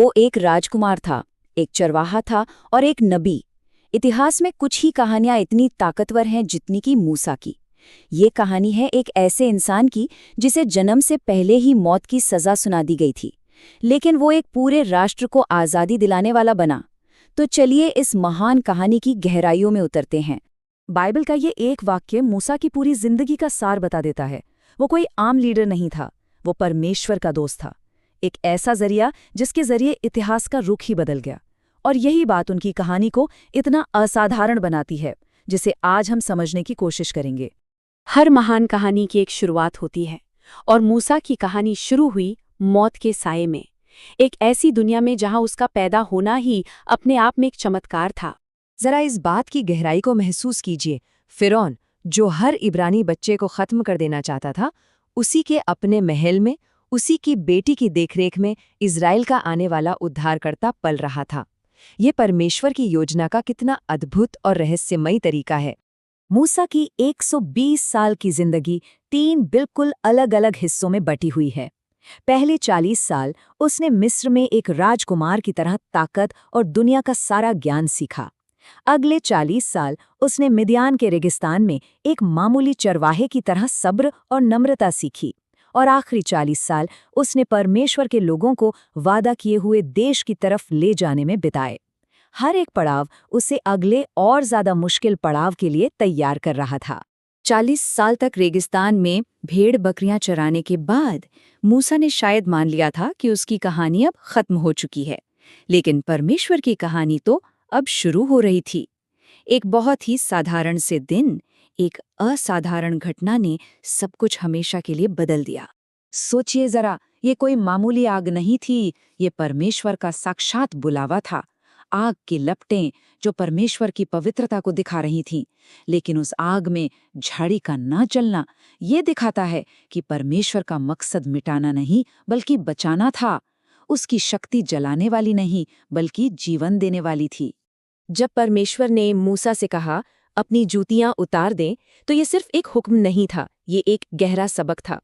वो एक राजकुमार था, एक चरवाहा था और एक नबी। इतिहास में कुछ ही कहानियां इतनी ताकतवर हैं जितनी की मूसा की। ये कहानी है एक ऐसे इंसान की जिसे जन्म से पहले ही मौत की सजा सुना दी गई थी, लेकिन वो एक पूरे राष्ट्र को आज़ादी दिलाने वाला बना। तो चलिए इस महान कहानी की गहराइयों में उतरते हैं। बाइबल का ये एक वाक्य मूसा की पूरी जिंदगी का सार बता देता है। वो कोई आम लीडर नहीं था, वो परमेश्वर का दोस्त था। एक ऐसा जरिया जिसके जरिए इतिहास का रुख ही बदल गया। और यही बात उनकी कहानी को इतना असाधारण बनाती है, जिसे आज हम समझने की कोशिश करेंगे। हर महान कहानी की एक शुरुआत होती है, और मूसा की कहानी शुरू हुई मौत के साये में, एक ऐसी दुनिया में जहां उसका पैदा होना ही अपने आप में एक चमत्कार था। जरा इस बात की गहराई को महसूस कीजिए। फिरौन, जो हर इब्रानी बच्चे को खत्म कर देना चाहता था, उसी के अपने महल में, उसी की बेटी की देखरेख में इज़राइल का आने वाला उद्धारकर्ता पल रहा था। ये परमेश्वर की योजना का कितना अद्भुत और रहस्यमयी तरीका है। मूसा की 120 साल की जिंदगी 3 बिल्कुल अलग-अलग हिस्सों में बटी हुई है। पहले 40 साल उसने मिस्र में एक राजकुमार की तरह ताकत और दुनिया का सारा ज्ञान सीखा। अगले 40 साल उसने मिद्यान के रेगिस्तान में एक मामूली चरवाहे की तरह सब्र और नम्रता सीखी। और आखिरी 40 साल उसने परमेश्वर के लोगों को वादा किए हुए देश की तरफ ले जाने में बिताए। हर एक पड़ाव उसे अगले और ज्यादा मुश्किल पड़ाव के लिए तैयार कर रहा था। 40 साल तक रेगिस्तान में भेड़ बकरियां चराने के बाद मूसा ने शायद मान लिया था कि उसकी कहानी अब खत्म हो चुकी है, लेकिन परमेश्वर की कहानी तो अब शुरू हो रही थी। एक बहुत ही साधारण से दिन, एक असाधारण घटना ने सब कुछ हमेशा के लिए बदल दिया। सोचिए जरा, ये कोई मामूली आग नहीं थी, ये परमेश्वर का साक्षात बुलावा था। आग की लपटें जो परमेश्वर की पवित्रता को दिखा रही थीं, लेकिन उस आग में झाड़ी का ना जलना ये दिखाता है कि परमेश्वर का मकसद मिटाना नहीं बल्कि बचाना था। उसकी शक्ति जलाने वाली नहीं बल्कि जीवन देने वाली थी। जब परमेश्वर ने मूसा से कहा, अपनी जूतियां उतार दें, तो ये सिर्फ एक हुक्म नहीं था, ये एक गहरा सबक था।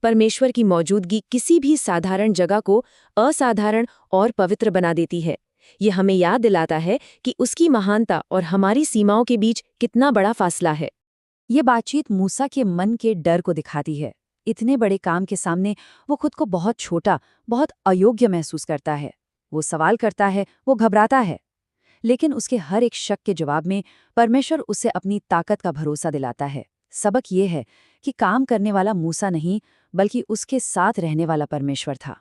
परमेश्वर की मौजूदगी किसी भी साधारण जगह को असाधारण और पवित्र बना देती है। ये हमें याद दिलाता है कि उसकी महानता और हमारी सीमाओं के बीच कितना बड़ा फासला है। ये बातचीत मूसा के मन के डर को दिखाती है। इतने बड़े काम के सामने वो खुद को बहुत छोटा, बहुत अयोग्य महसूस करता है। वो सवाल करता है, वो घबराता है, लेकिन उसके हर एक शक के जवाब में परमेश्वर उसे अपनी ताकत का भरोसा दिलाता है। सबक ये है कि काम करने वाला मूसा नहीं बल्कि उसके साथ रहने वाला परमेश्वर था।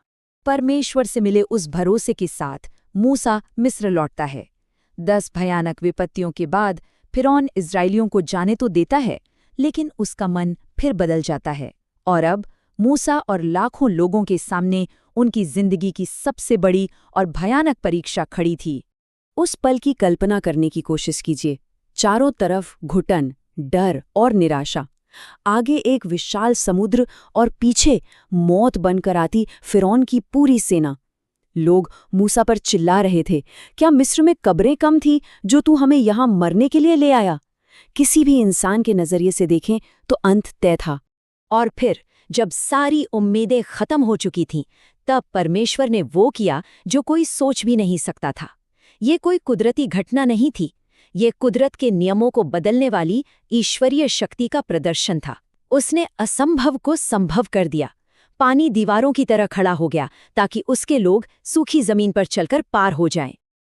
परमेश्वर से मिले उस भरोसे के साथ मूसा मिस्र लौटता है। 10 भयानक विपत्तियों के बाद फिरौन इजरायलियों को जाने तो देता है, लेकिन उसका मन फिर बदल जाता है। और अब मूसा और लाखों लोगों के सामने उनकी जिंदगी की सबसे बड़ी और भयानक परीक्षा खड़ी थी। उस पल की कल्पना करने की कोशिश कीजिए। चारों तरफ घुटन, डर और निराशा। आगे एक विशाल समुद्र और पीछे मौत बनकर आती फिरौन की पूरी सेना। लोग मूसा पर चिल्ला रहे थे, क्या मिस्र में कब्रें कम थी जो तू हमें यहां मरने के लिए ले आया? किसी भी इंसान के नजरिए से देखें तो अंत तय था। और फिर जब सारी उम्मीदें खत्म हो चुकी थीं, तब परमेश्वर ने वो किया जो कोई सोच भी नहीं सकता था। ये कोई कुदरती घटना नहीं थी, ये कुदरत के नियमों को बदलने वाली ईश्वरीय शक्ति का प्रदर्शन था। उसने असंभव को संभव कर दिया। पानी दीवारों की तरह खड़ा हो गया ताकि उसके लोग सूखी जमीन पर चलकर पार हो जाएं।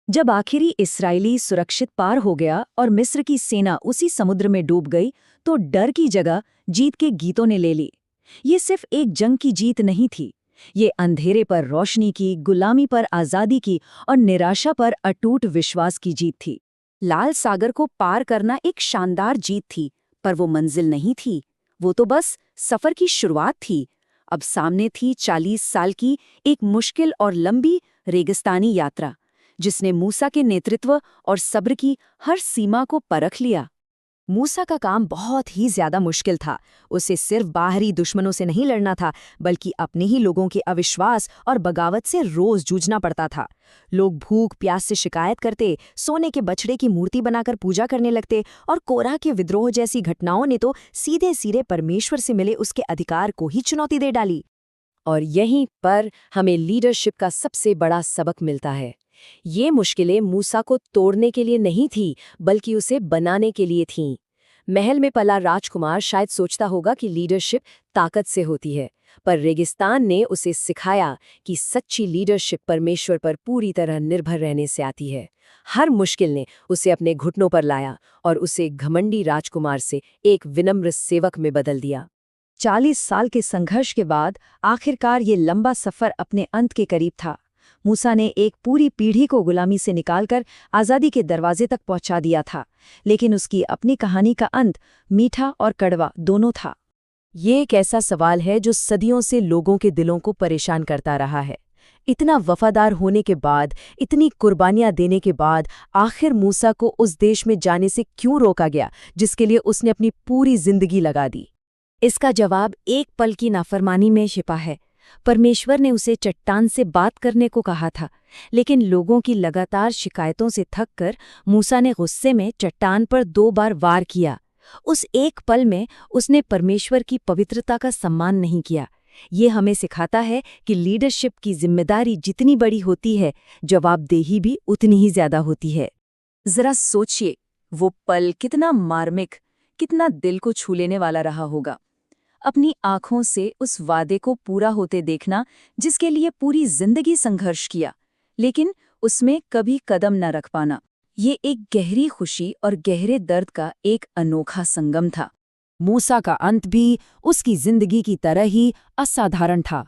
जब आखिरी इस्राएली सुरक्षित पार हो गया और मिस्र की सेना उसी समुद्र में डूब गई, तो डर की जगह जीत के गीतों ने ले ली। ये सिर्फ एक जंग की जीत नहीं थी, ये अंधेरे पर रोशनी की, गुलामी पर आज़ादी की और निराशा पर अटूट विश्वास की जीत थी। लाल सागर को पार करना एक शानदार जीत थी, पर वो मंजिल नहीं थी, वो तो बस सफर की शुरुआत थी। अब सामने थी 40 साल की एक मुश्किल और लंबी रेगिस्तानी यात्रा, जिसने मूसा के नेतृत्व और सब्र की हर सीमा को परख लिया। मूसा का काम बहुत ही ज्यादा मुश्किल था। उसे सिर्फ बाहरी दुश्मनों से नहीं लड़ना था, बल्कि अपने ही लोगों के अविश्वास और बगावत से रोज जूझना पड़ता था। लोग भूख प्यास से शिकायत करते, सोने के बछड़े की मूर्ति बनाकर पूजा करने लगते, और कोरह के विद्रोह जैसी घटनाओं ने तो सीधे सीधे परमेश्वर से मिले उसके अधिकार को ही चुनौती दे डाली। और यहीं पर हमें लीडरशिप का सबसे बड़ा सबक मिलता है। ये मुश्किलें मूसा को तोड़ने के लिए नहीं थी, बल्कि उसे बनाने के लिए थीं। महल में पला राजकुमार शायद सोचता होगा कि लीडरशिप ताकत से होती है, पर रेगिस्तान ने उसे सिखाया कि सच्ची लीडरशिप परमेश्वर पर पूरी तरह निर्भर रहने से आती है। हर मुश्किल ने उसे अपने घुटनों पर लाया और उसे घमंडी राजकुमार से एक विनम्र सेवक में बदल दिया। 40 साल के संघर्ष के बाद आखिरकार ये लंबा सफर अपने अंत के करीब था। मूसा ने एक पूरी पीढ़ी को गुलामी से निकालकर आज़ादी के दरवाजे तक पहुंचा दिया था, लेकिन उसकी अपनी कहानी का अंत मीठा और कड़वा दोनों था। ये एक ऐसा सवाल है जो सदियों से लोगों के दिलों को परेशान करता रहा है। इतना वफादार होने के बाद, इतनी कुर्बानियां देने के बाद, आखिर मूसा को उस देश में जाने से क्यों रोका गया जिसके लिए उसने अपनी पूरी जिंदगी लगा दी? इसका जवाब एक पल की नाफरमानी में छिपा है। परमेश्वर ने उसे चट्टान से बात करने को कहा था, लेकिन लोगों की लगातार शिकायतों से थककर मूसा ने गुस्से में चट्टान पर 2 बार वार किया। उस एक पल में उसने परमेश्वर की पवित्रता का सम्मान नहीं किया। ये हमें सिखाता है कि लीडरशिप की जिम्मेदारी जितनी बड़ी होती है, जवाबदेही भी उतनी ही ज्यादा होती है। जरा सोचिए, वो पल कितना मार्मिक, कितना दिल को छू लेने वाला रहा होगा। अपनी आंखों से उस वादे को पूरा होते देखना जिसके लिए पूरी जिंदगी संघर्ष किया, लेकिन उसमें कभी कदम न रख पाना। ये एक गहरी खुशी और गहरे दर्द का एक अनोखा संगम था। मूसा का अंत भी उसकी जिंदगी की तरह ही असाधारण था।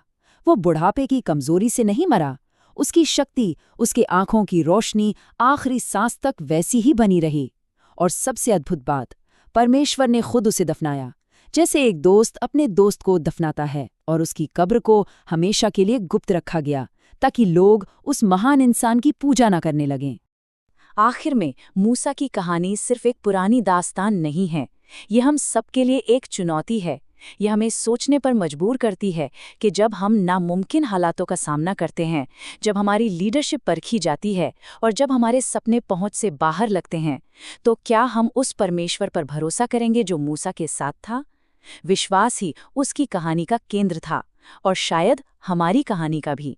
वो बुढ़ापे की कमजोरी से नहीं मरा। उसकी शक्ति, उसकी आंखों की रोशनी आखिरी सांस तक वैसी ही बनी रही। और सबसे अद्भुत बात, परमेश्वर ने खुद उसे दफनाया, जैसे एक दोस्त अपने दोस्त को दफनाता है, और उसकी कब्र को हमेशा के लिए गुप्त रखा गया ताकि लोग उस महान इंसान की पूजा न करने लगें। आखिर में मूसा की कहानी सिर्फ एक पुरानी दास्तान नहीं है, ये हम सबके लिए एक चुनौती है। यह हमें सोचने पर मजबूर करती है कि जब हम नामुमकिन हालातों का सामना करते हैं, जब हमारी लीडरशिप परखी जाती है और जब हमारे सपने पहुंच से बाहर लगते हैं, तो क्या हम उस परमेश्वर पर भरोसा करेंगे जो मूसा के साथ था? विश्वास ही उसकी कहानी का केंद्र था, और शायद हमारी कहानी का भी।